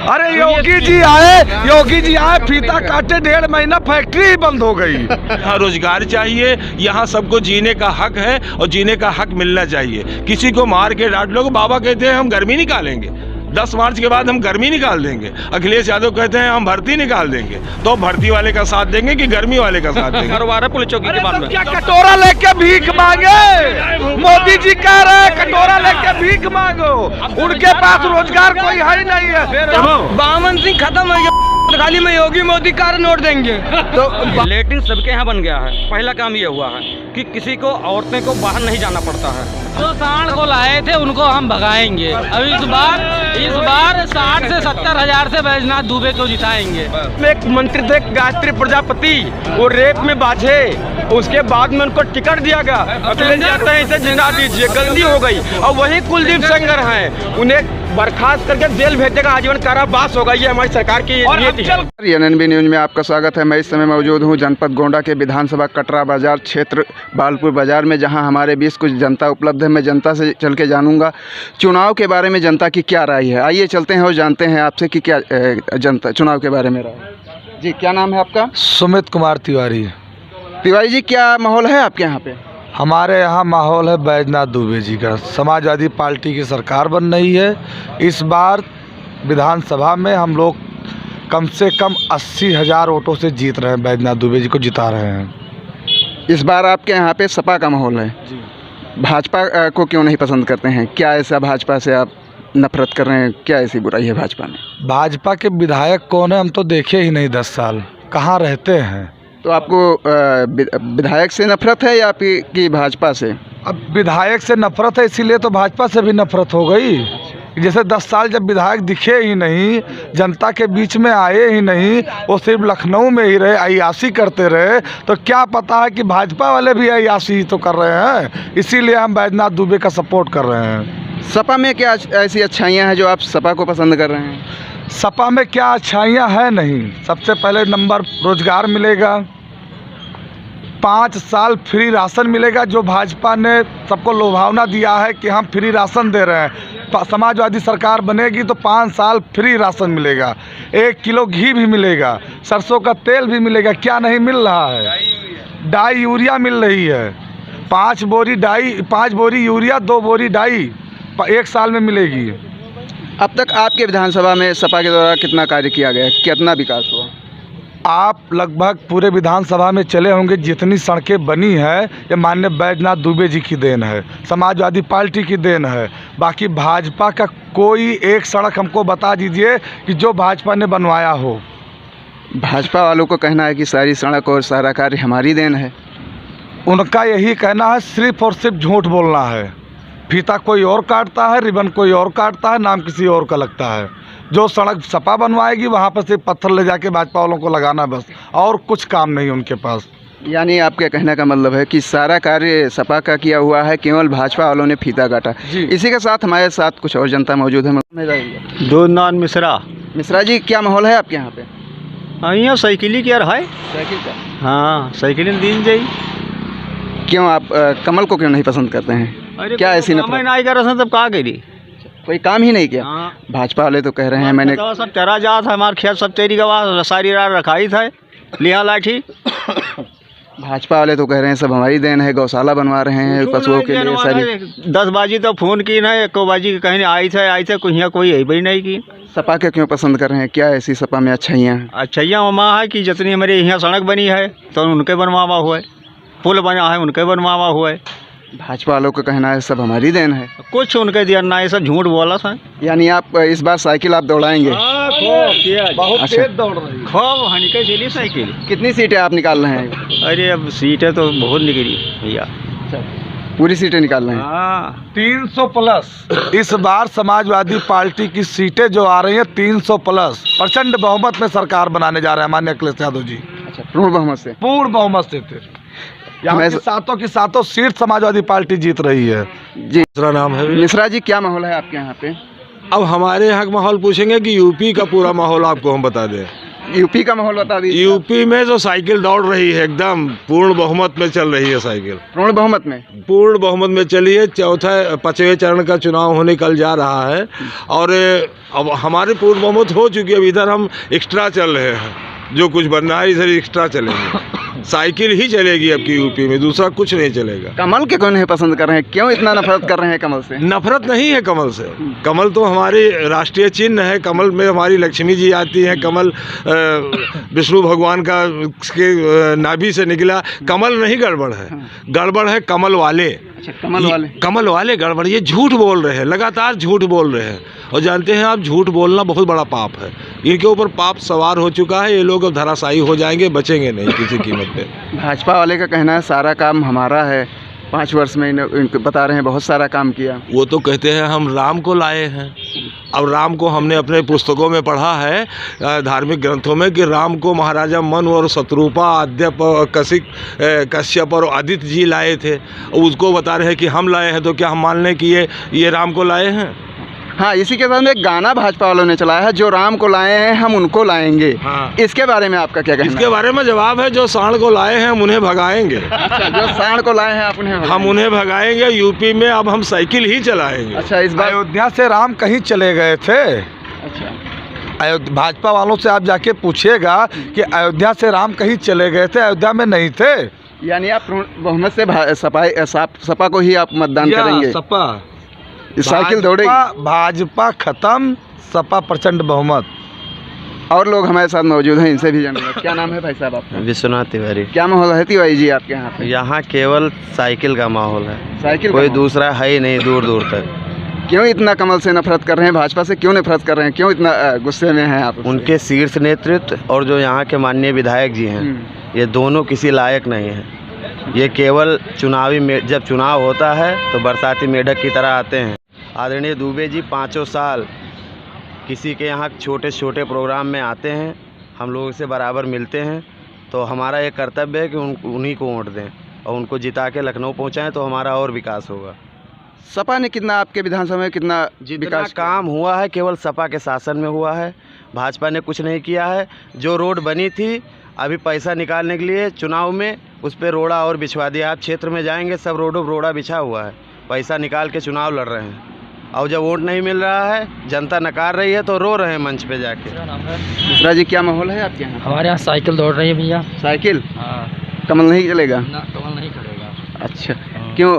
अरे योगी जी आए फीता काटे 1.5 महीना फैक्ट्री ही बंद हो गई। यहाँ रोजगार चाहिए, यहाँ सबको जीने का हक है और जीने का हक मिलना चाहिए। किसी को मार के डांट लो, बाबा कहते हैं हम गर्मी निकालेंगे, 10 मार्च के बाद हम गर्मी निकाल देंगे। अखिलेश यादव कहते हैं हम भर्ती निकाल देंगे, तो भर्ती वाले का साथ देंगे कि गर्मी वाले का साथ देंगे? पुलिस चौकी के बाद में क्या कटोरा लेके भीख मांगे? मोदी जी कह रहे हैं कटोरा लेके भीख मांगो, उनके पास रोजगार कोई है ही नहीं है। बामन सिंह खत्म हो गया, खाली में योगी मोदी का नोट देंगे। तो लेटिन सबके यहाँ बन गया है। पहला काम ये हुआ है कि किसी को औरतें को बाहर नहीं जाना पड़ता है। जो सांड को लाए थे उनको हम भगाएंगे। अब इस बार 60 से 70 हजार से बैजनाथ दुबे को जिताएंगे। एक मंत्री थे गायत्री प्रजापति, वो रेप में बाझे, उसके बाद में उनको टिकट दिया गया। अखिलेश जाते हैं इसे जिता दीजिए, गलती हो गई। और वही कुलदीप सेंगर हैं, उन्हें बर्खास्त करके जेल भेजेगा, आजीवन कारावास होगा। ये हमारी सरकार की नीति है। एनएनबी न्यूज में आपका स्वागत है। मैं इस समय मौजूद हूं जनपद गोंडा के विधानसभा कटरा बाजार क्षेत्र बालपुर बाजार में, जहां हमारे बीच कुछ जनता उपलब्ध है। मैं जनता से चल के जानूंगा चुनाव के बारे में जनता की क्या राय है। आइए चलते हैं और जानते हैं आपसे कि क्या जनता चुनाव के बारे में राय है। जी, क्या नाम है आपका? सुमित कुमार तिवारी। तिवारी जी, क्या माहौल है आपके यहाँ पे? हमारे यहाँ माहौल है बैजनाथ दुबे जी का। समाजवादी पार्टी की सरकार बन रही है। इस बार विधानसभा में हम लोग कम से कम 80,000 वोटों से जीत रहे हैं, बैजनाथ दुबे जी को जिता रहे हैं। इस बार आपके यहाँ पे सपा का माहौल है जी। भाजपा को क्यों नहीं पसंद करते हैं? क्या ऐसा भाजपा से आप नफरत कर रहे हैं? क्या ऐसी बुराई है भाजपा में? भाजपा के विधायक कौन है हम तो देखे ही नहीं। 10 साल कहाँ रहते हैं? तो आपको विधायक से नफरत है या कि भाजपा से? अब विधायक से नफरत है, इसीलिए तो भाजपा से भी नफरत हो गई। जैसे 10 साल जब विधायक दिखे ही नहीं, जनता के बीच में आए ही नहीं, वो सिर्फ लखनऊ में ही रहे, अय्याशी करते रहे, तो क्या पता है कि भाजपा वाले भी अय्याशी तो कर रहे हैं। इसीलिए हम बैजनाथ दुबे का सपोर्ट कर रहे हैं। सपा में क्या ऐसी अच्छाइयाँ हैं जो आप सपा को पसंद कर रहे हैं? सपा में क्या अच्छाइयाँ हैं? नहीं। सबसे पहले नंबर रोजगार मिलेगा, 5 साल फ्री राशन मिलेगा, जो भाजपा ने सबको लुभावना दिया है कि हम फ्री राशन दे रहे हैं। समाजवादी सरकार बनेगी तो 5 साल फ्री राशन मिलेगा, 1 किलो घी भी मिलेगा, सरसों का तेल भी मिलेगा। क्या नहीं मिल रहा है? डाई यूरिया मिल रही है। 5 बोरी यूरिया, 2 बोरी डाई 1 साल में मिलेगी। अब तक आपके विधानसभा में सपा के द्वारा कितना कार्य किया गया, कितना विकास हुआ? आप लगभग पूरे विधानसभा में चले होंगे, जितनी सड़कें बनी है ये माननीय बैजनाथ दुबे जी की देन है, समाजवादी पार्टी की देन है। बाकी भाजपा का कोई एक सड़क हमको बता दीजिए कि जो भाजपा ने बनवाया हो। भाजपा वालों को कहना है कि सारी सड़क और सारा कार्य हमारी देन है। उनका यही कहना है, सिर्फ और सिर्फ झूठ बोलना है। फीता कोई और काटता है, रिबन कोई और काटता है, नाम किसी और का लगता है। जो सड़क सपा बनवाएगी वहाँ पर सिर्फ पत्थर ले जाके भाजपा वालों को लगाना, बस, और कुछ काम नहीं उनके पास। यानी आपके कहने का मतलब है कि सारा कार्य सपा का किया हुआ है, केवल भाजपा वालों ने फीता काटा। इसी के साथ हमारे साथ कुछ और जनता मौजूद है। दूधनाथ मिश्रा। मिश्रा जी, क्या माहौल है आपके यहाँ पे? यहाँ साइकिल की है। साइकिल का? हाँ, साइकिल दिन जाई। क्यों आप कमल को क्यों नहीं पसंद करते हैं? अरे क्या ऐसी नफरत? नहीं कर रहा, तब कहा करी, कोई काम ही नहीं किया। भाजपा वाले तो कह रहे हैं मैंने सब चरा जात है, हमारे खेत सब तेरी का सारी रात रखाई था लिया लाठी। भाजपा वाले तो कह रहे हैं सब हमारी देन है, गौशाला बनवा रहे हैं पशुओं के लिए सारी। 10 बाजी तो फ़ोन की ना, 1 बाजी कहीं आई थे कोई है भाई नहीं की। सपा के क्यों पसंद कर रहे हैं? क्या ऐसी सपा में अच्छाइयाँ हैं? अच्छाइयाँ वहाँ है कि जितनी हमारे यहाँ सड़क बनी है तो उनके बनवावा हुआ है, पुल बना है उनके बनवावा हुआ है। भाजपा वालों का कहना है सब हमारी देन है। कुछ उनके दिया ना, ये सब झूठ बोला था। यानी आप इस बार साइकिल आप दौड़ाएंगे? बहुत तेज दौड़ रही है। खूब हनीके चली साइकिल। कितनी सीटें आप निकाल रहे हैं? अरे अब सीटें तो बहुत निकली भैया, पूरी सीटें निकाल रहे हैं? हाँ, 300 प्लस। इस बार समाजवादी पार्टी की सीटें जो आ रही हैं 300 प्लस, प्रचंड बहुमत में सरकार बनाने जा रहे हैं माननीय अखिलेश यादव जी। अच्छा, पूर्ण बहुमत से? पूर्ण बहुमत से थे। यहाँ की सातों की सातों सीट समाजवादी पार्टी जीत रही है जी। दूसरा नाम है मिश्रा जी, क्या माहौल है आपके यहाँ पे? अब हमारे यहाँ का माहौल पूछेंगे कि यूपी का पूरा माहौल आपको हम बता दें? यूपी का माहौल बता दीजिए। यूपी में जो साइकिल दौड़ रही है एकदम पूर्ण बहुमत में चल रही है साइकिल, पूर्ण बहुमत में। पूर्ण बहुमत में चली है। चौथा 5वें चरण का चुनाव होने कल जा रहा है और अब हमारे पूर्ण बहुमत हो चुकी है। अब इधर हम एक्स्ट्रा चल रहे हैं, जो कुछ बनना है इधर एक्स्ट्रा चलेंगे। साइकिल ही चलेगी अब की यूपी में, दूसरा कुछ नहीं चलेगा। कमल के क्यों नहीं पसंद कर रहे हैं, क्यों इतना नफरत कर रहे हैं कमल से? नफरत नहीं है कमल से, कमल तो हमारी राष्ट्रीय चिन्ह है। कमल में हमारी लक्ष्मी जी आती हैं। कमल विष्णु भगवान का के नाभि से निकला। कमल नहीं गड़बड़ है, गड़बड़ है कमल वाले। अच्छा, कमल वाले गड़बड़। ये झूठ बोल रहे हैं, लगातार झूठ बोल रहे हैं। और जानते हैं आप, झूठ बोलना बहुत बड़ा पाप है। इनके ऊपर पाप सवार हो चुका है। ये लोग अब धराशायी हो जाएंगे, बचेंगे नहीं किसी कीमत पे। भाजपा वाले का कहना है सारा काम हमारा है, 5 वर्ष में इनको बता रहे हैं बहुत सारा काम किया। वो तो कहते हैं हम राम को लाए हैं। अब राम को हमने अपने पुस्तकों में पढ़ा है, धार्मिक ग्रंथों में, कि राम को महाराजा मनु और शत्रुपा, अद्यप, कश्यप और आदित्य जी लाए थे। उसको बता रहे हैं कि हम लाए हैं, तो क्या हम मान लें कि ये राम को लाए हैं? हाँ, इसी के साथ में एक गाना भाजपा वालों ने चलाया है, जो राम को लाए हैं हम उनको लाएंगे। हाँ। इसके बारे में आपका क्या कहना है? इसके बारे में जवाब है, जो सांड को लाए हैं हम उन्हें भगाएंगे। अच्छा, जो सांड को लाए हैं आप उन्हें भगाएंगे। हम उन्हें भगाएंगे। यूपी में अब हम साइकिल ही चलाएंगे। अच्छा, इस बार अयोध्या से राम कहीं चले गए थे? अच्छा, भाजपा वालों से आप जाके पूछिएगा कि अयोध्या से राम कहीं चले गए थे? अयोध्या में नहीं थे। यानी आप बहुमत से सपा को ही आप मतदान करेंगे? सपा साइकिल दौड़ेगी। भाजपा खत्म, सपा प्रचंड बहुमत। और लोग हमारे साथ मौजूद हैं, इनसे भी जानेंगे। क्या नाम है भाई साहब आपका? विश्वनाथ तिवारी। क्या माहौल है तिवारी जी आपके यहाँ पे? यहाँ केवल साइकिल का माहौल है, साइकिल कोई का दूसरा है ही नहीं दूर दूर तक। क्यों इतना कमल से नफरत कर रहे हैं, भाजपा से क्यों नफरत कर रहे हैं, क्यों इतना गुस्से में हैं आप? उनके शीर्ष नेतृत्व और जो यहाँ के माननीय विधायक जी हैं, ये दोनों किसी लायक नहीं हैं। ये केवल जब चुनाव होता है तो बरसाती मेढक की तरह आते हैं। आदरणीय दुबे जी 5 साल किसी के यहाँ छोटे छोटे प्रोग्राम में आते हैं, हम लोगों से बराबर मिलते हैं। तो हमारा ये कर्तव्य है कि उन्हीं को वोट दें और उनको जिता के लखनऊ पहुँचाएँ, तो हमारा और विकास होगा। सपा ने कितना आपके विधानसभा में कितना विकास काम हुआ है केवल सपा के शासन में हुआ है, भाजपा ने कुछ नहीं किया है। जो रोड बनी थी अभी पैसा निकालने के लिए चुनाव में, उस पर रोड़ा और बिछवा दिया। आप क्षेत्र में जाएंगे सब रोड़ा बिछा हुआ है, पैसा निकाल के चुनाव लड़ रहे हैं। और जब वोट नहीं मिल रहा है, जनता नकार रही है, तो रो रहे हैं मंच पे जाके। मिश्रा जी, क्या माहौल है आपके यहाँ? हमारे यहाँ साइकिल दौड़ रही है भैया। साइकिल? हाँ। कमल नहीं चलेगा? ना, कमल नहीं करेगा। अच्छा, क्यों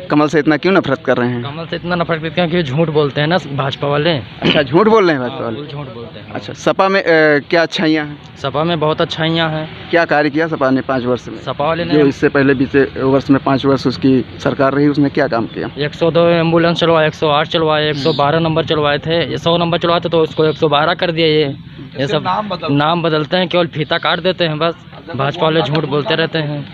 कमल से इतना क्यों नफरत कर रहे हैं? कमल से इतना नफरत करते हैं कि झूठ बोलते हैं ना भाजपा वाले। अच्छा, झूठ बोल रहे हैं भाजपा वाले? झूठ बोलते हैं। अच्छा, सपा में क्या अच्छाइयाँ हैं? सपा में बहुत अच्छाइयाँ हैं। क्या कार्य किया सपा ने 5 वर्ष में? सपा वाले जो ने इससे पहले बीते वर्ष में 5 वर्ष उसकी सरकार रही, उसने क्या काम किया? 102 एम्बुलेंस चलवाए, 108 चलवाए, 112 नंबर चलवाए थे। ये 100 नंबर चलवाए थे तो उसको 112 कर दिया। ये सब नाम बदलते हैं, केवल फीता काट देते हैं बस। भाजपा वाले झूठ बोलते रहते हैं।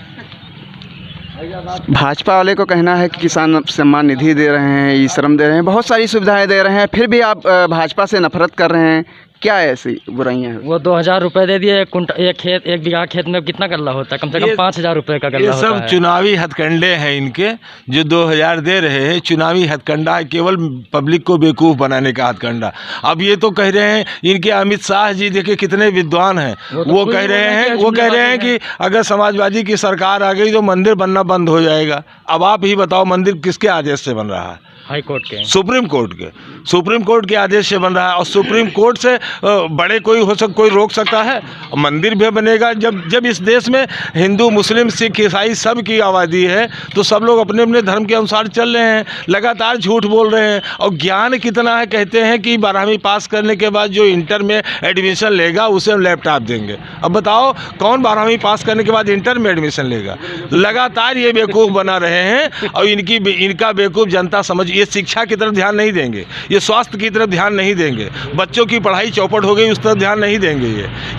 भाजपा वाले को कहना है कि किसान सम्मान निधि दे रहे हैं, ई श्रम दे रहे हैं, बहुत सारी सुविधाएं दे रहे हैं, फिर भी आप भाजपा से नफरत कर रहे हैं। क्या ऐसी बुराइयां हैं? वो 2000 रुपये दे दिए। एक बीघा खेत में कितना गल्ला होता है? कम से कम 5000 रुपये का गल्ला होता है। ये सब चुनावी हथकंडे हैं इनके, जो 2000 दे रहे हैं। चुनावी हथकंडा है, केवल पब्लिक को बेवकूफ़ बनाने का हथकंडा। अब ये तो कह रहे हैं, इनके अमित शाह जी देखिए कितने विद्वान हैं, वो कह रहे हैं कि अगर समाजवादी की सरकार आ गई तो मंदिर बनना बंद हो जाएगा। अब आप ही बताओ, मंदिर किसके आदेश से बन रहा है? हाई कोर्ट के, सुप्रीम कोर्ट के आदेश से बन रहा है। और सुप्रीम कोर्ट से बड़े कोई रोक सकता है? मंदिर भी बनेगा। जब इस देश में हिंदू, मुस्लिम, सिख, ईसाई सब की आबादी है, तो सब लोग अपने अपने धर्म के अनुसार चल रहे हैं। लगातार झूठ बोल रहे हैं। और ज्ञान कितना है, कहते हैं कि 12वीं पास करने के बाद जो इंटर में एडमिशन लेगा उसे हम लैपटॉप देंगे। अब बताओ, कौन 12वीं पास करने के बाद इंटर में एडमिशन लेगा? लगातार ये बेवकूफ़ बना रहे हैं। और इनका बेवकूफ़ जनता समझ। ये शिक्षा की तरफ ध्यान नहीं देंगे, ये स्वास्थ्य की तरफ ध्यान नहीं देंगे, बच्चों की पढ़ाई चौपट हो गई उस तरफ ध्यान नहीं देंगे।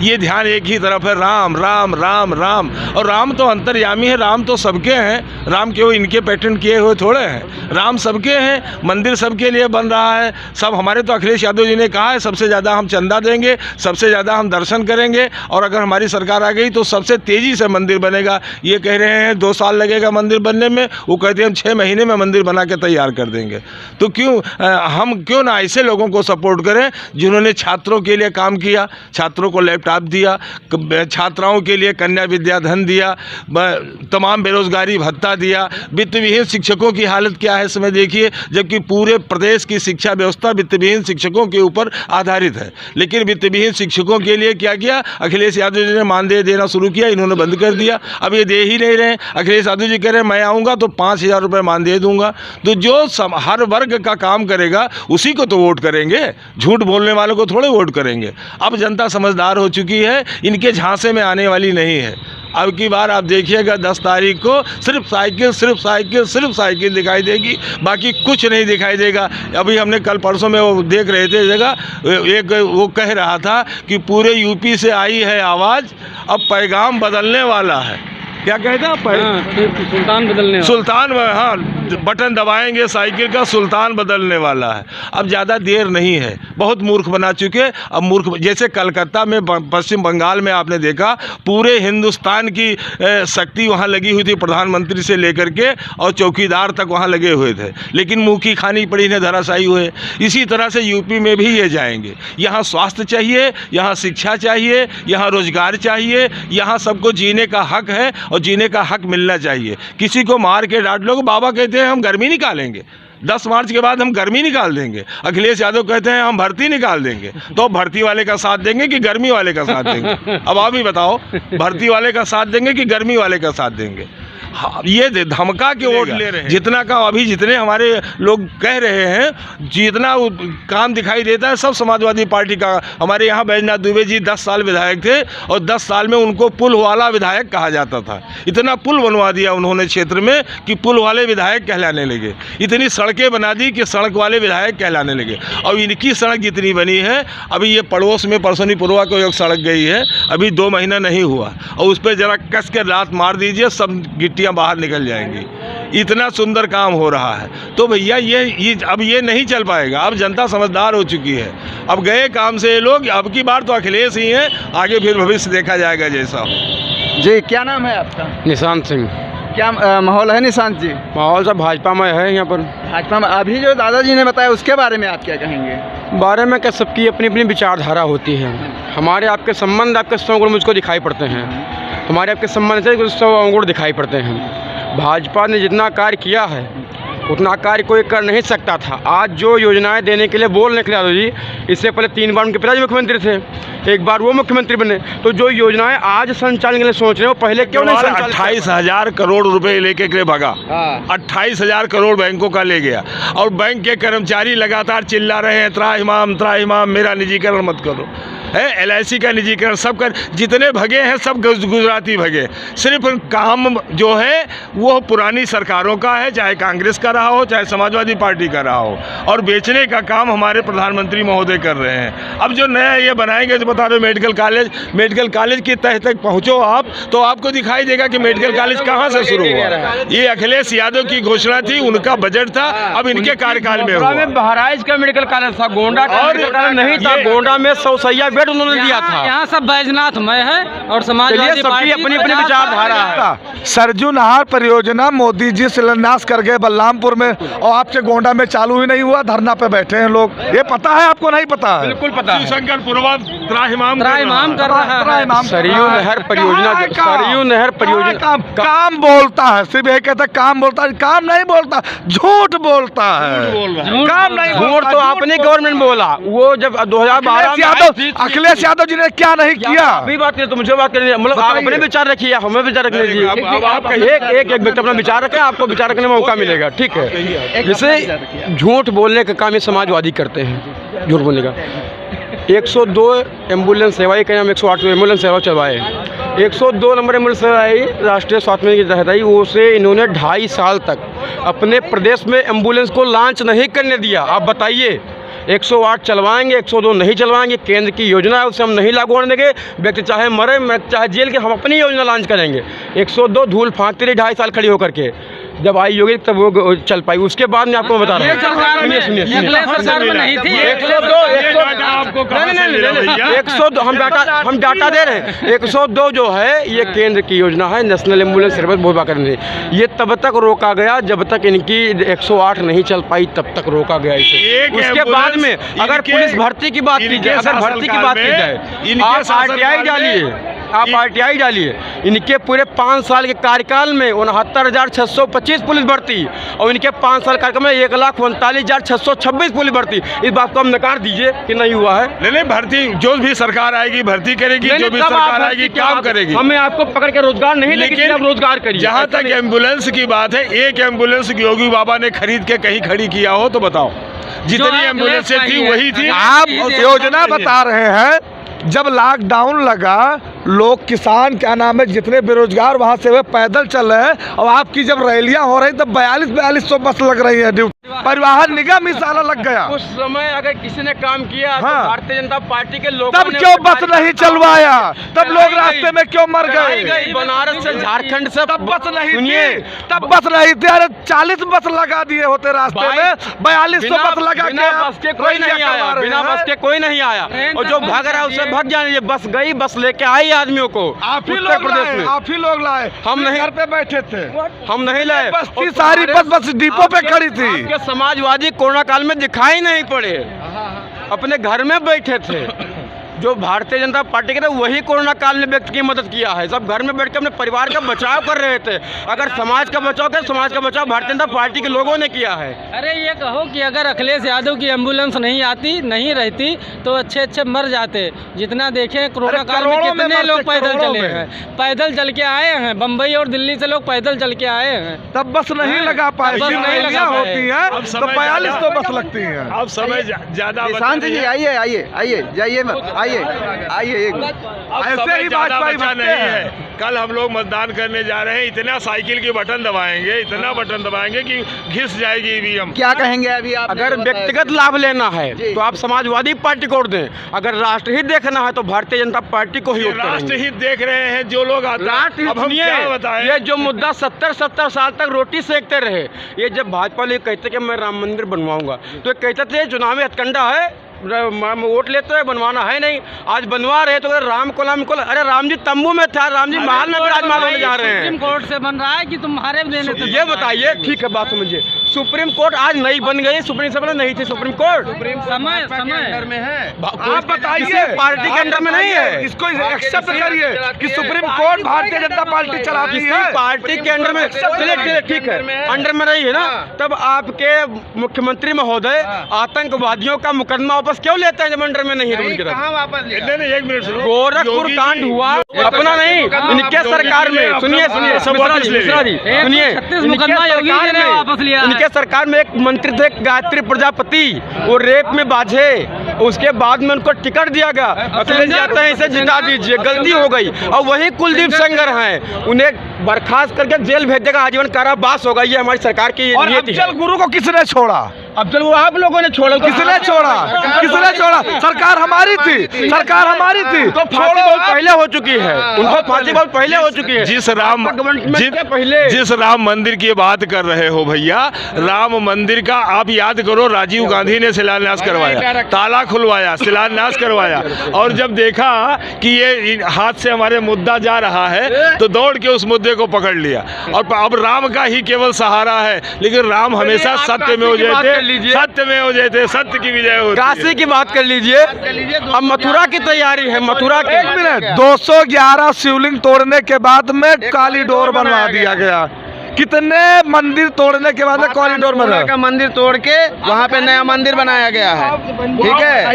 ये ध्यान एक ही तरफ है, राम राम राम राम। और राम तो अंतर्यामी है, राम तो सबके हैं। राम केवल इनके पेटेंट किए हुए थोड़े हैं, राम सबके हैं। मंदिर सबके लिए बन रहा है। सब हमारे तो अखिलेश यादव जी ने कहा है, सबसे ज़्यादा हम चंदा देंगे, सबसे ज़्यादा हम दर्शन करेंगे, और अगर हमारी सरकार आ गई तो सबसे तेज़ी से मंदिर बनेगा। ये कह रहे हैं 2 साल लगेगा मंदिर बनने में, वो कहते हैं हम 6 महीने में मंदिर बना के तैयार कर देंगे। करेंगे। तो हम क्यों ना ऐसे लोगों को सपोर्ट करें जिन्होंने छात्रों के लिए काम किया, छात्रों को लैपटॉप दिया, छात्राओं के लिए कन्या विद्याधन दिया, तमाम बेरोजगारी भत्ता दिया। वित्तविहीन शिक्षकों की हालत क्या है इस समय देखिए, जबकि पूरे प्रदेश की शिक्षा व्यवस्था वित्तविहीन शिक्षकों के ऊपर आधारित है। लेकिन वित्तविहीन शिक्षकों के लिए क्या किया, अखिलेश यादव जी ने मानदेय देना शुरू किया, इन्होंने बंद कर दिया। अब ये दे ही नहीं रहे। अखिलेश यादव जी कह रहे हैं मैं आऊँगा तो 5,000 रुपये मानदेय दूंगा। तो जो हर वर्ग का काम करेगा उसी को तो वोट करेंगे, झूठ बोलने वालों को थोड़े वोट करेंगे। अब जनता समझदार हो चुकी है, इनके झांसे में आने वाली नहीं है। अब की बार आप देखिएगा 10 तारीख को सिर्फ साइकिल दिखाई देगी, बाकी कुछ नहीं दिखाई देगा। अभी हमने कल परसों में वो देख रहे थे जगह, एक वो कह रहा था कि पूरे यूपी से आई है आवाज़, अब पैगाम बदलने वाला है। क्या कहते हैं, सुल्तान बदलने सुल्तान, हाँ, बटन दबाएंगे साइकिल का, सुल्तान बदलने वाला है। अब ज़्यादा देर नहीं है, बहुत मूर्ख बना चुके। अब मूर्ख जैसे कलकत्ता में, पश्चिम बंगाल में आपने देखा पूरे हिंदुस्तान की शक्ति वहाँ लगी हुई थी, प्रधानमंत्री से लेकर के और चौकीदार तक वहाँ लगे हुए थे, लेकिन मुँह की खानी पड़ी ने धराशायी हुए। इसी तरह से यूपी में भी ये जाएंगे। यहाँ स्वास्थ्य चाहिए, यहाँ शिक्षा चाहिए, यहाँ रोजगार चाहिए, यहाँ सबको जीने का हक है और जीने का हक मिलना चाहिए। किसी को मार के डांट लो, बाबा कहते हैं हम गर्मी निकालेंगे, 10 मार्च के बाद हम गर्मी निकाल देंगे। अखिलेश यादव कहते हैं हम भर्ती निकाल देंगे। तो भर्ती वाले का साथ देंगे कि गर्मी वाले का साथ देंगे? अब आप ही बताओ, भर्ती वाले का साथ देंगे कि गर्मी वाले का साथ देंगे? हाँ, ये धमका के वोट ले रहे हैं। जितना का अभी जितने हमारे लोग कह रहे हैं, जितना काम दिखाई देता है सब समाजवादी पार्टी का। हमारे यहाँ बैजनाथ दुबे जी 10 साल विधायक थे और 10 साल में उनको पुल वाला विधायक कहा जाता था। इतना पुल बनवा दिया उन्होंने क्षेत्र में कि पुल वाले विधायक कहलाने लगे। इतनी सड़कें बना दी कि सड़क वाले विधायक कहलाने लगे। और इनकी सड़क जितनी बनी है, अभी ये पड़ोस में परसोनीपुरवा को एक सड़क गई है, अभी 2 महीना नहीं हुआ, और उस पर जरा कस के लात मार दीजिए, सब गिट्टियाँ बाहर निकल जाएंगी। इतना सुंदर काम हो रहा है। तो भैया ये अब ये नहीं चल पाएगा। अब जनता समझदार हो चुकी है, अब गए काम से ये लोग। अब की बार तो अखिलेश ही हैं, आगे फिर भविष्य देखा जाएगा जैसा हो। जी, क्या नाम है आपका? निशांत सिंह। क्या माहौल है निशांत जी? माहौल सब भाजपा में है यहाँ पर। भाजपा में अभी जो दादाजी ने बताया उसके बारे में आप क्या कहेंगे? बारे में क्या, सबकी अपनी अपनी विचारधारा होती है। हमारे आपके संबंध आपके 100 गुण मुझको दिखाई पड़ते हैं, हमारे आपके संबंध से 100 गुण दिखाई पड़ते हैं। भाजपा ने जितना कार्य किया है उतना कार्य कोई कर नहीं सकता था। आज जो योजनाएं देने के लिए बोल निकले यादव जी, इससे पहले 3 बार उनके पिताजी मुख्यमंत्री थे, 1 बार वो मुख्यमंत्री बने। तो जो योजनाएं आज संचालन के लिए सोच रहे हो, पहले क्यों नहीं संचालित? 28,000 करोड़ रुपए लेके के भगा। 28,000 करोड़ बैंकों का ले गया, और बैंक के कर्मचारी लगातार चिल्ला रहे हैं त्राहिमाम, मेरा निजीकरण मत करो। है LIC का निजीकरण, सब कर, जितने भगे हैं सब गुजराती भगे। सिर्फ काम जो है वो पुरानी सरकारों का है, चाहे कांग्रेस का रहा हो चाहे समाजवादी पार्टी का रहा हो, और बेचने का काम हमारे प्रधानमंत्री महोदय कर रहे हैं। अब जो नया ये बनाएंगे तो बता दो, मेडिकल कॉलेज की तह तक पहुँचो आप तो आपको दिखाई देगा कि मेडिकल कॉलेज कहाँ से शुरू हुआ। ये अखिलेश यादव की घोषणा थी, उनका बजट था, अब इनके कार्यकाल में हुआ। बहराइच का मेडिकल कॉलेज था, गोंडा का मेडिकल कॉलेज नहीं था। गोंडा में 100 सैया बेड उन्होंने दिया था। यहाँ सब बैजनाथ में है और समाजवादी पार्टी अपनी अपनी विचारधारा है। सरजू नहर परियोजना मोदी जी शिलान्यास कर गए बलरामपुर में, और आपके गोंडा में चालू ही नहीं हुआ, धरना पे बैठे हैं लोग। ये पता है आपको? नहीं पता है? बिल्कुल पता है। शंकरपुरवा त्राहिमाम कर रहा है। सरयू नहर परियोजना, सरयू नहर परियोजना काम बोलता है, सिर्फ ये कहता है काम बोलता है, काम नहीं बोलता, झूठ बोलता है। काम नहीं, झूठ तो आपने गवर्नमेंट बोला। वो जब 2012 में अखिलेश यादव जी ने क्या नहीं किया? अभी बात करें तो मुझे बात करनी है, मतलब आप अपने विचार रखिए, हमें विचार रखने दीजिए। एक व्यक्ति अपना विचार रखें, आपको विचार रखने में मौका मिलेगा, ठीक है। जैसे झूठ बोलने का काम ये समाजवादी करते हैं, झूठ बोलने का। 102 एम्बुलेंस सेवाएं कहीं हम 108 एम्बुलेंस सेवा चलवाए, 102 नंबर एम्बुलेंस सेवाएं राष्ट्रीय स्वास्थ्य मिशन की तहत आई। उसे इन्होंने 2.5 साल तक अपने प्रदेश में एम्बुलेंस को लॉन्च नहीं करने दिया। आप बताइए, 108 चलवाएंगे, 102 नहीं चलवाएंगे। केंद्र की योजना है, उसे हम नहीं लागू होने देंगे। व्यक्ति चाहे मरे चाहे जेल के, हम अपनी योजना लॉन्च करेंगे। 102 धूल फांकती रही 2.5 साल खड़ी होकर के। जब आई होगी तब वो चल पाई। उसके बाद में आपको बता रहा हूँ, सुनिए 102 हम डाटा दे रहे हैं। 102 जो है ये केंद्र की योजना है, नेशनल एम्बुलेंस सर्विस बोलबा करने। ये तब तक रोका गया जब तक इनकी 108 नहीं चल पाई, तब तक रोका गया इसे। उसके बाद में अगर पुलिस भर्ती की बात की जाए, अगर भर्ती की बात की जाए, आप आरटीआई डालिए, आप आरटीआई डालिए, इनके पूरे 5 साल के कार्यकाल में 69,625 पुलिस भर्ती और इनके 5 साल कार्यकाल में 1,39,626 पुलिस भर्ती। इस बात को हम नकार दीजिए कि नहीं हुआ है। नहीं, भर्ती जो भी सरकार आएगी भर्ती करेगी, जो भी सरकार आएगी काम करेगी। हमें आपको पकड़ के रोजगार नहीं, लेकिन आप रोजगार करिए। जहाँ तक एम्बुलेंस की बात है, एक एम्बुलेंस योगी बाबा ने खरीद के कहीं खड़ी किया हो तो बताओ। जितनी एम्बुलेंसें थी वही थी। आप योजना बता रहे हैं, जब लॉकडाउन लगा लोग किसान क्या नाम है जितने बेरोजगार वहाँ से वे पैदल चल रहे हैं, और आपकी जब रैलियाँ हो रही तब 4200 बस लग रही है। ड्यूटी परिवहन निगम ही साला लग गया। उस समय अगर किसी ने काम किया तो हाँ। भारतीय जनता पार्टी के लोगों तब ने क्यों बस नहीं चलवाया? तब लोग रास्ते में क्यों मर गए? बनारस से झारखंड से तब बस नहीं थी, तब बस नहीं थी। अरे 40 बस लगा दिए होते रास्ते में, 4200 बस लगा के बिना बस के कोई नहीं आया, बिना बस के कोई नहीं आया। और जो भाग रहा है उससे भाग जाने। ये बस गई, बस लेके आई आदमियों को। आप ही उत्तर प्रदेश में आप ही लोग लाए, हम नहीं घर पे बैठे थे, हम नहीं लाए। बस थी सारी बस डिपो पे खड़ी थी। आपके समाजवादी कोरोना काल में दिखाई नहीं पड़े, अपने घर में बैठे थे। जो भारतीय जनता पार्टी के थे वही कोरोना काल में व्यक्ति की मदद किया है। सब घर में बैठ के अपने परिवार का बचाव कर रहे थे। अगर समाज का बचाव करे, समाज का बचाव भारतीय जनता पार्टी के लोगों ने किया है। अरे ये कहो कि अगर अखिलेश यादव की एम्बुलेंस नहीं आती, नहीं रहती तो अच्छे मर जाते। जितना देखें कोरोना काल में कितने लोग पैदल चले हैं, पैदल चल के आए हैं। बम्बई और दिल्ली से लोग पैदल चल के आए हैं। तब बस नहीं लगा पाए, बस नहीं लगा पाए। होती है तो 4200 बस लगती है। अब समय ज्यादा शांत जी आइए आइए आइए जाइए मत आइए आइए एक ऐसे ही भाजपा नहीं है। कल हम लोग मतदान करने जा रहे हैं, इतना साइकिल की बटन दबाएंगे, इतना बटन दबाएंगे कि घिस जाएगी ईवीएम। क्या कहेंगे अभी आप? अगर व्यक्तिगत लाभ लेना है तो आप समाजवादी पार्टी को वोट दें। अगर राष्ट्रहित देखना है तो भारतीय जनता पार्टी को ही वोट करेंगे। राष्ट्रहित देख रहे हैं जो लोग राष्ट्रहित। अब हम क्या बताएं? ये जो मुद्दा 70 साल तक रोटी सेकते रहे, ये जब भाजपा लोग कहते कि मैं राम मंदिर बनवाऊंगा तो कहते थे चुनावी हथकंडा है, वोट लेते हैं, बनवाना है नहीं। आज बनवा रहे तो राम को अरे राम जी तंबू में था, राम जी महल में विराजमान होने जा रहे हैं। सुप्रीम कोर्ट से बन रहा है कि तुम्हारे देने से? ये बताइए, ठीक है बात समझिए। सुप्रीम कोर्ट आज नई बन गई, सुप्रीम से पहले नहीं थी सुप्रीम कोर्ट। समय अंडर में है। आप बताइए, पार्टी के अंडर में नहीं है। इसको एक्सेप्ट करिए कि supreme court Bharatiya Janata party चलाती है। पार्टी के अंडर में चलिए ठीक है, अंडर में रही है ना। तब आपके मुख्यमंत्री महोदय आतंकवादियों का मुकदमा वापस क्यों लेते हैं जब अंडर में नहीं है? नहीं, एक मिनट सुनो। गोरखपुर कांड हुआ अपना नहीं, इनके सरकार में। सुनिए मिश्रा जी सुनिए, इनके सरकार में एक मंत्री थे गायत्री प्रजापति, वो रेप में बाझे, उसके बाद में उनको टिकट दिया गया। अखिलेश जाते हैं इसे जिता दीजिए, गलती हो गई। और वही कुलदीप सेंगर हैं, उन्हें बर्खास्त करके जेल भेज देगा, आजीवन कारावास होगा। ये हमारी सरकार की नीति है। अफजल गुरु को किसने छोड़ा? अफजल वो आप लोगों ने छोड़ा। किसने छोड़ा? किसने छोड़ा? सरकार हमारी थी, सरकार हमारी थी। तो फांसी बहुत पहले हो चुकी है, उनको फांसी बहुत पहले हो चुकी है। जिस राम मंदिर की बात कर रहे हो भैया, राम मंदिर का आप याद करो, राजीव गांधी ने शिलान्यास करवाया, ताला खुलवाया, शिलान्यास करवाया, और जब देखा कि ये हाथ से हमारे मुद्दा जा रहा है तो दौड़ के उस मुद्दे को पकड़ लिया। और अब राम का ही केवल सहारा है, लेकिन राम हमेशा सत्य में हो जाते, सत्य में हो जाते, सत्य की विजय होती है। काशी की बात कर लीजिए, अब मथुरा की तैयारी है। मथुरा की 1 मिनट, 211 शिवलिंग तोड़ने के बाद में कॉरिडोर बनवा दिया गया। कितने मंदिर तोड़ने के बाद कॉरिडोर बना? का मंदिर तोड़ के वहाँ पे नया मंदिर बनाया गया है। ठीक है,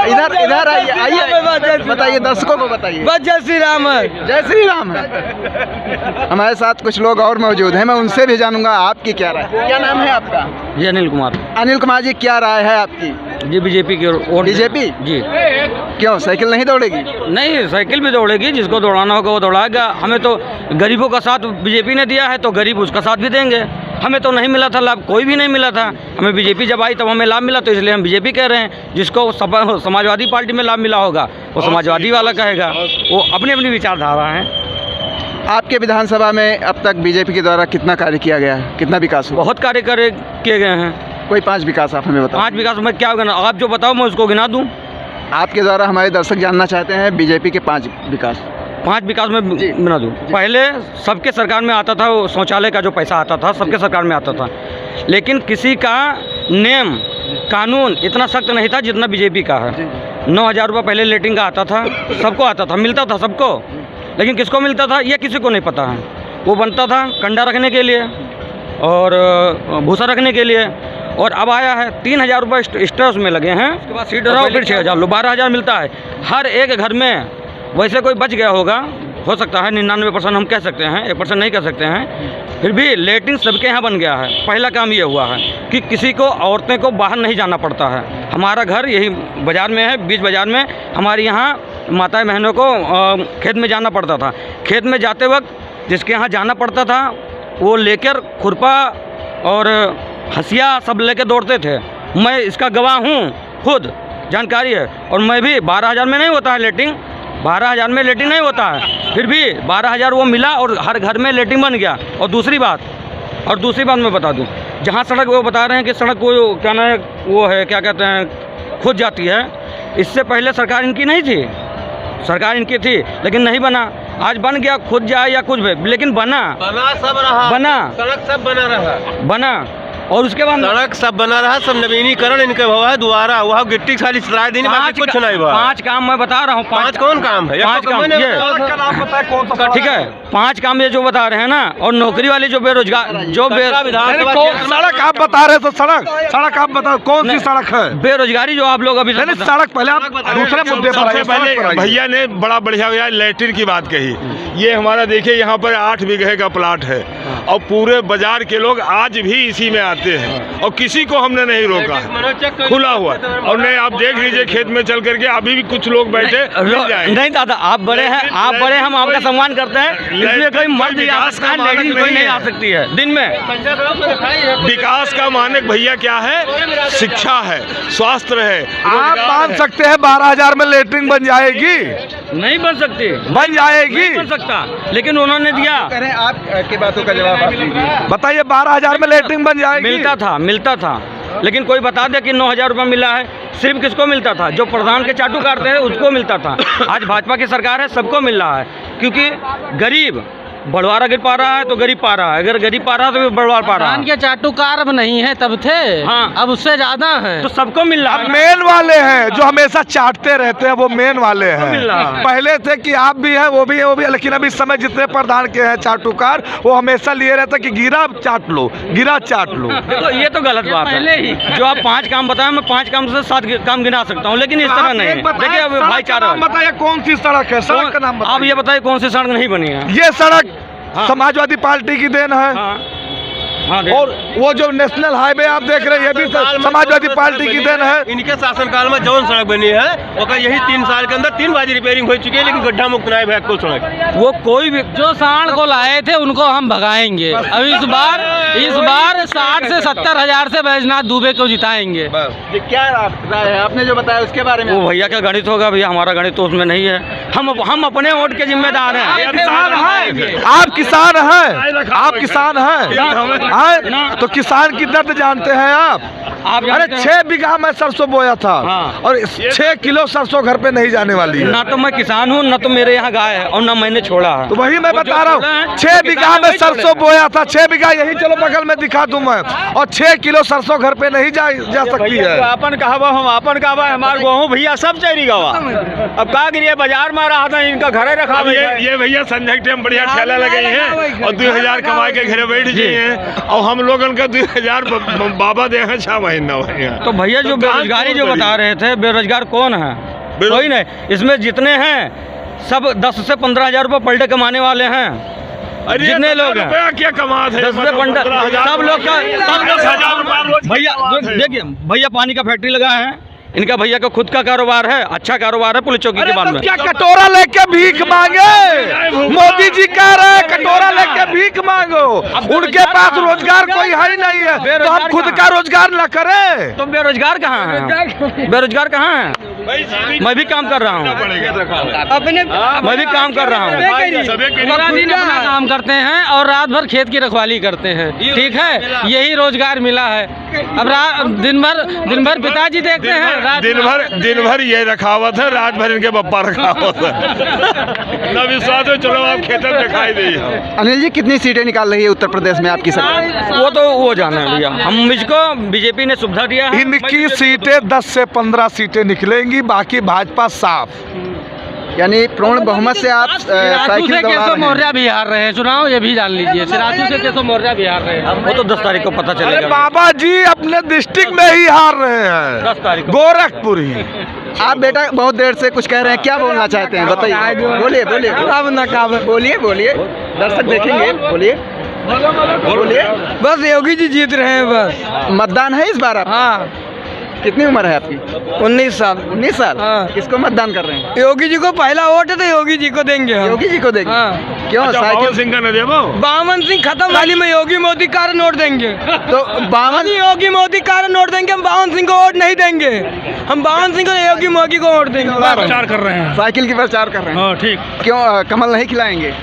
इधर इधर आइए, बताइए दर्शकों को बताइए। बस जय श्री राम है। जय श्री राम है। हमारे साथ कुछ लोग और मौजूद हैं, मैं उनसे भी जानूंगा आपकी क्या राय। क्या नाम है आपका? जी अनिल कुमार। अनिल कुमार जी, क्या राय है आपकी? जी बीजेपी की ओर। बीजेपी? जी। क्यों, साइकिल नहीं दौड़ेगी? नहीं, साइकिल भी दौड़ेगी, जिसको दौड़ाना होगा वो दौड़ाएगा। हमें तो गरीबों का साथ बीजेपी ने दिया है तो गरीब उसका साथ भी देंगे। हमें तो नहीं मिला था लाभ, कोई भी नहीं मिला था। हमें बीजेपी जब आई तब हमें लाभ मिला, तो इसलिए हम बीजेपी कह रहे हैं। जिसको समाजवादी पार्टी में लाभ मिला होगा वो समाजवादी वाला कहेगा, वो अपनी अपनी विचारधारा है। आपके विधानसभा में अब तक बीजेपी के द्वारा कितना कार्य किया गया है, कितना विकास हुआ? बहुत कार्य किए गए हैं। कोई 5 विकास आप हमें बताओ। 5 विकास में क्या गिना, आप जो बताओ मैं उसको गिना दूँ। आपके द्वारा हमारे दर्शक जानना चाहते हैं बीजेपी के 5 विकास। 5 विकास में बना दूँ। पहले सबके सरकार में आता था, वो शौचालय का जो पैसा आता था सबके सरकार में आता था, लेकिन किसी का नियम कानून इतना सख्त नहीं था जितना बीजेपी का है। 9,000 रुपये पहले लेटरिन का आता था, सबको आता था, मिलता था सबको, लेकिन किसको मिलता था ये किसी को नहीं पता है। वो बनता था कंडा रखने के लिए और भूसा रखने के लिए, और अब आया है 3,000 रुपये स्ट्रेस में लगे हैं, उसके बाद सीट रहो फिर 6,000 लो, 12,000 मिलता है हर एक घर में। वैसे कोई बच गया होगा, हो सकता है 99% हम कह सकते हैं, 1% नहीं कह सकते हैं, फिर भी लेटरिन सबके यहाँ बन गया है। पहला काम ये हुआ है कि किसी को, औरतें को बाहर नहीं जाना पड़ता है। हमारा घर यही बाज़ार में है, बीच बाज़ार में। हमारे यहाँ माताएं बहनों को खेत में जाना पड़ता था। खेत में जाते वक्त जिसके यहाँ जाना पड़ता था वो लेकर खुरपा और हंसिया सब लेकर दौड़ते थे। मैं इसका गवाह हूँ, खुद जानकारी है। और मैं भी 12,000 में नहीं होता है लेटरिन, 12,000 में लेटरिन नहीं होता है, फिर भी 12,000 वो मिला और हर घर में लेटरिन बन गया। और दूसरी बात मैं बता दूं, जहाँ सड़क वो बता रहे हैं कि सड़क को क्या ना वो है, क्या कहते हैं, खुद जाती है। इससे पहले सरकार इनकी नहीं थी, सरकार इनकी थी लेकिन नहीं बना। आज बन गया, खुद जाए या कुछ भी, लेकिन बना सब रहा, बना सड़क सब बना। और उसके बाद सड़क सब बना रहा, सब नवीनीकरण इनके हुआ है, दोबारा वहाँ गिट्टी खाली सराय देनी, बाकी कुछ नहीं हुआ। 5 काम मैं बता रहा हूँ। 5 कौन काम है? 5 काम ये, ठीक है, 5 काम ये जो बता रहे हैं ना। और नौकरी वाली जो बेरोजगार, जो सड़क आप बता रहे तो सड़क आप बताओ कौन सी सड़क है? बेरोजगारी जो आप लोग अभी सड़क पहले आप दूसरे मुद्दे पर सबसे पहले भैया ने बड़ा बढ़िया लेटरिन की बात कही। ये हमारा देखिए यहाँ पर 8 बीघे का प्लाट है और पूरे बाजार के लोग आज भी इसी में आते हैं और किसी को हमने नहीं रोका है, खुला हुआ। और नहीं, आप देख लीजिए खेत में चल करके अभी भी कुछ लोग बैठे नहीं दादा, आप बड़े हैं, आप बड़े, हम आपका सम्मान करते हैं। इसमें कोई मर्द या लेडीज कोई नहीं आ सकती है दिन में। विकास का मानक भैया क्या है? शिक्षा है, स्वास्थ्य है। आप मान सकते हैं 12,000 में लेटरिन बन जाएगी? नहीं बन सकती, बन जाएगी, नहीं बन सकता, लेकिन उन्होंने दिया। आपकी बातों का जवाब आप दीजिए। बताइए 12,000 में लेटरिन बन जाएगी? मिलता था, लेकिन कोई बता दे कि 9,000 रुपये मिला है। सिर्फ किसको मिलता था? जो प्रधान के चाटू काटते हैं उसको मिलता था। आज भाजपा की सरकार है, सबको मिल रहा है, क्योंकि गरीब बड़वारा गिर पा रहा है तो गरीब पा रहा है, अगर गरीब पा रहा है तो बड़वार पा रहा है। के चाटुकार अब नहीं है, तब थे, हाँ, अब उससे ज्यादा है, तो सबको मिल रहा है। मेन वाले हैं जो हमेशा चाटते रहते हैं, वो मेन वाले हैं। पहले थे कि आप भी हैं, वो भी है, लेकिन अभी समय जितने प्रधान के हैं चाटुकार, वो हमेशा लिए रहते हैं कि गिरा चाट लो, गिरा चाट लो। देखो ये तो गलत बात है। जो आप 5 काम बताए, मैं 5 काम से 7 काम गिना सकता हूँ, लेकिन इस तरह नहीं। देखिए अब भाईचारा बताइए कौन सी सड़क है, सड़क का नाम आप ये बताइए कौन सी सड़क नहीं बनी है? ये सड़क समाजवादी पार्टी की देन है। हाँ, और वो जो नेशनल हाईवे आप देख रहे हैं, ये भी समाजवादी पार्टी की देन है। इनके शासनकाल में जौन सड़क बनी है वो यही 3 साल के अंदर 3 बार रिपेयरिंग हो चुकी है, लेकिन गड्ढा मुक्त नहीं है कोई सड़क। वो कोई भी जो सांड को लाए थे उनको हम भगाएंगे। अब इस बार 60 से 70 हजार से बैजनाथ दुबे को जिताएंगे। क्या राय है आपने जो बताया उसके बारे में? वो भैया का गणित होगा, भैया हमारा गणित तो उसमें नहीं है। हम अपने वोट के जिम्मेदार हैं। आप किसान हैं, आप किसान हैं, तो किसान की दर्द जानते हैं आप? अरे 6 बीघा में सरसों बोया था, और 6 किलो सरसों घर पे नहीं जाने वाली है। ना तो मैं किसान हूँ, ना तो मेरे यहाँ गाय है, और ना मैंने छोड़ा है। तो वही मैं बता रहा हूँ, 6 बीघा में सरसों बोया था, 6 बीघा यही चलो बगल में दिखा दूं मैं, और 6 किलो सरसों घर पे नहीं जा सकती है। अपन कहवा हम अपन कहवा, हमारे गेहूँ भैया सब चैरी गवा। अब का गिरिए बाजार में रहा था, इनका घरे रखा। ये भैया संजय टाइम बढ़िया ठेला लगे हैं और 2,000 कमा के घरे बैठ गए हैं, और हम लोग उनका 2,000 बाबा दे हैं 6 महीना। तो भैया जो बेरोजगारी जो बता रहे थे, बेरोजगार कौन है? कोई नहीं। इसमें जितने हैं सब 10 से 15,000 रुपये पर डे कमाने वाले हैं। जितने लोग हैं क्या कमाते हैं, 10 से 15 सब लोग का, भैया देखिए, भैया पानी का फैक्ट्री लगा है, इनका भैया का खुद का कारोबार है, अच्छा कारोबार है पुलिस चौकी के बाद में। क्या कटोरा लेके भीख मांगे? मोदी जी कह रहे हैं कटोरा लेके भीख मांगो। उनके पास रोजगार कोई है ही नहीं है, तो हम खुद का रोजगार न करें। तो बेरोजगार कहाँ है? बेरोजगार कहाँ है? मैं भी काम कर रहा हूँ, मैं भी काम कर रहा हूँ। पूरा दिन अपना काम करते हैं और रात भर खेत की रखवाली करते हैं, ठीक है, यही रोजगार मिला है। अब दिन भर पिताजी देखते हैं, दिन भर ये रखावत है, रात भर इनके पप्पा रखावत है। ना विश्वास है, चलो आप खेतन दिखाई दे। अनिल जी, कितनी सीटें निकाल रही है उत्तर प्रदेश में आपकी सरकार? वो तो वो जाना है भैया, हम मुझको बीजेपी ने सुविधा दिया है। इनकी सीटें 10 से 15 सीटें निकलेंगी, बाकी भाजपा साफ। यानी पूर्ण बहुमत से आप सिराजू से केशव मौर्य भी हार रहे हैं चुनाव, ये भी जान लीजिए। सिराजू से केशव मौर्य भी हार रहे हैं, वो तो 10 तारीख को पता अरे चलेगा। बाबा जी अपने डिस्ट्रिक्ट में ही हार रहे हैं, 10 तारीख को। गोरखपुर ही। आप बेटा बहुत देर से कुछ कह रहे हैं, क्या बोलना चाहते हैं बताइए? बोलिए बोलिए बोलिए, दर्शक देखेंगे, बोलिए बोलिए। बस योगी जी जीत रहे हैं बस। मतदान है इस बार आप? हाँ, कितनी उम्र है आपकी? 19 साल। 19 साल। हाँ। किसको मतदान कर रहे हैं? योगी जी को पहला वोट है तो योगी जी को देंगे हम। योगी जी को देंगे? हाँ। क्यों? साइकिल सिंह का न देवो। बामन सिंह खत्म वाली में योगी मोदी का नोट देंगे। तो बावन योगी मोदी का नोट देंगे, हम बावन सिंह को वोट नहीं देंगे। हम बावन सिंह को योगी मोदी को वोट देंगे। प्रचार कर रहे हैं। साइकिल की प्रचार कर रहे हैं? हाँ ठीक। क्यों कमल नहीं खिलाएंगे?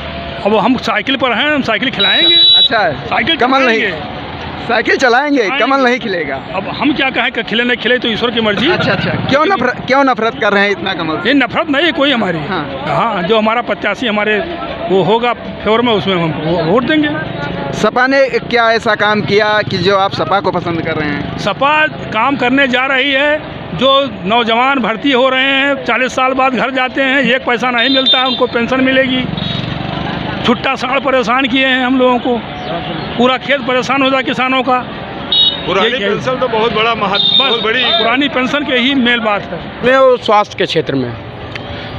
अब हम साइकिल पर हैं, हम साइकिल खिलाएंगे। अच्छा है, साइकिल कमल नहीं, खिलाएंगे। साइकिल चलाएंगे, कमल नहीं खिलेगा। अब हम क्या कहें कि खिले नहीं खिले तो ईश्वर की मर्जी। अच्छा, क्यों नफरत कर रहे हैं इतना कमल से? ये नफरत नहीं है कोई हमारी। हाँ, जो हमारा प्रत्याशी हमारे वो होगा फेवर में, उसमें हम वोट देंगे। सपा ने क्या ऐसा काम किया कि जो आप सपा को पसंद कर रहे हैं? सपा काम करने जा रही है, जो नौजवान भर्ती हो रहे हैं 40 साल बाद घर जाते हैं, 1 पैसा नहीं मिलता है, उनको पेंशन मिलेगी। छुट्टा साड़ परेशान किए हैं हम लोगों को, पूरा खेत परेशान हो जाए किसानों का। पुरानी पेंशन तो बहुत बड़ा बहुत बड़ी पुरानी पेंशन के ही मेल बात है। मैं वो स्वास्थ्य के क्षेत्र में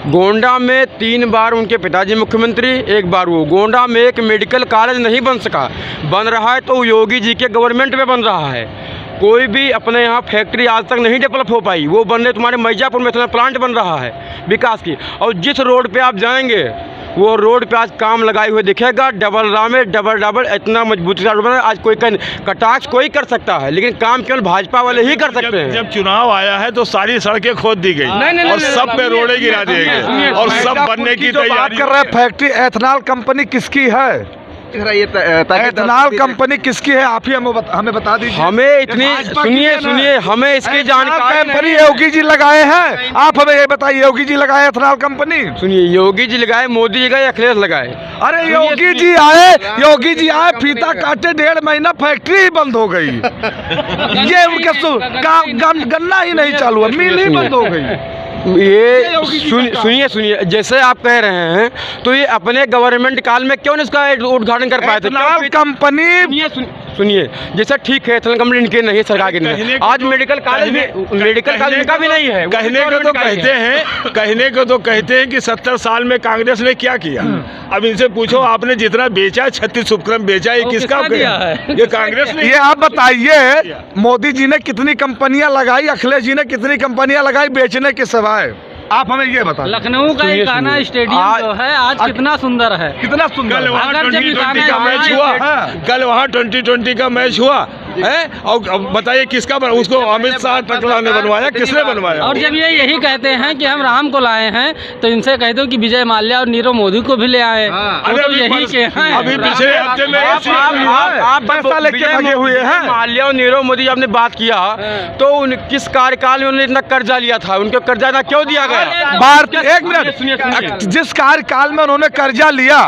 गोंडा में 3 बार उनके पिताजी मुख्यमंत्री, 1 बार वो। गोंडा में एक मेडिकल कॉलेज नहीं बन सका, बन रहा है तो योगी जी के गवर्नमेंट में बन रहा है। कोई भी अपने यहाँ फैक्ट्री आज तक नहीं डेवलप हो पाई, वो बनने तुम्हारे मिर्जापुर में प्लांट बन रहा है विकास की। और जिस रोड पे आप जाएंगे वो रोड पे आज काम लगाए हुए दिखेगा, डबल इतना मजबूती से रोड बना। आज कोई कटाक्ष कोई कर सकता है, लेकिन काम केवल भाजपा वाले ही कर सकते हैं। जब चुनाव आया है तो सारी सड़कें खोद दी गई और सब पे रोड़े गिरा दिए गए और सब बनने की तैयारी कर रहे हैं। फैक्ट्री एथनॉल कंपनी किसकी है? एथनॉल कंपनी किसकी है? आप ही हमें बता दीजिए। हमें इतनी सुनिए हमें इसकी जानकारी कंपनी योगी जी लगाए हैं, आप हमें ये बताइए, योगी जी लगाए एथनॉल कंपनी? सुनिए, योगी जी लगाए, मोदी जी लगाए, अखिलेश लगाए। अरे योगी जी आए फीता काटे 1.5 महीना फैक्ट्री ही बंद हो गई। ये उनके गन्ना ही नहीं चालू है, मिल ही बंद हो गई। ये सुनिए जैसे आप कह रहे हैं, तो ये अपने गवर्नमेंट काल में क्यों इसका उद्घाटन कर पाए थे? कंपनी सुनिए, जैसे ठीक है एथनॉल कंपनी इनके नहीं है, सरकार की नहीं है। आज मेडिकल कॉलेज इनका भी नहीं है। कहने को तो कहते हैं कि 70 साल में कांग्रेस ने क्या किया। अब इनसे पूछो, आपने जितना बेचा, 36 उपक्रम बेचा, ये किसका किया है? ये कांग्रेस ने। ये आप बताइए, मोदी जी ने कितनी कंपनियां लगाई, अखिलेश जी ने कितनी कंपनियां लगाई बेचने के सिवाय? आप हमें ये बताएं। लखनऊ का इकाना स्टेडियम जो है आज कितना सुंदर है, कितना सुंदर। कल वहाँ 2020 का मैच हुआ, कल वहाँ 2020 का मैच हुआ है। और बताइए किसका उसको अमित शाह टकला ने बनवाया, किसने बनवाया? और जब ये यही कहते हैं कि हम राम को लाए हैं, तो इनसे कह दो कि विजय माल्या और नीरव मोदी को भी ले आए। यही के हैं। अभी पिछले हफ्ते में आप पैसा लेके लगे हुए हैं। माल्या और नीरव मोदी आपने बात किया, तो किस कार्यकाल में उन्होंने इतना कर्जा लिया था? उनको कर्जा ना क्यों दिया गया? भारत, एक मिनट, जिस कार्यकाल में उन्होंने कर्जा लिया,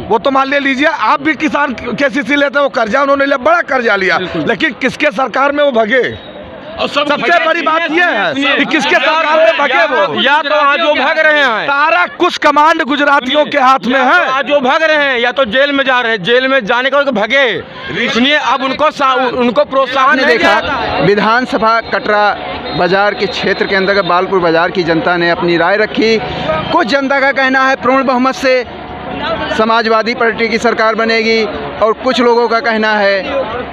वो तो मान लीजिए आप भी किसान केसीसी लेते हैं, वो कर्जा उन्होंने लिया, बड़ा कर्जा लिया, लेकिन किसके सरकार में वो भगे? और सबसे बड़ी बात यह है कि किसके सरकार में भगे वो? या तो आज वो भाग रहे हैं, सारा कुछ कमांड गुजरातियों के हाथ में है। आज वो भाग रहे हैं, या तो जेल में जा रहे हैं, जेल में जाने का भगे। सुनिए, अब उनको प्रोत्साहन नहीं देखा। विधानसभा कटरा बाजार के क्षेत्र के अंतर्गत बालपुर बाजार की जनता ने अपनी राय रखी। कुछ जनता का कहना है पूर्ण बहुमत से समाजवादी पार्टी की सरकार बनेगी, और कुछ लोगों का कहना है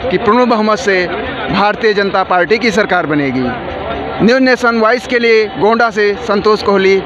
कि पूर्ण बहुमत से भारतीय जनता पार्टी की सरकार बनेगी। न्यूज़ नेशन वॉइस के लिए गोंडा से संतोष कोहली।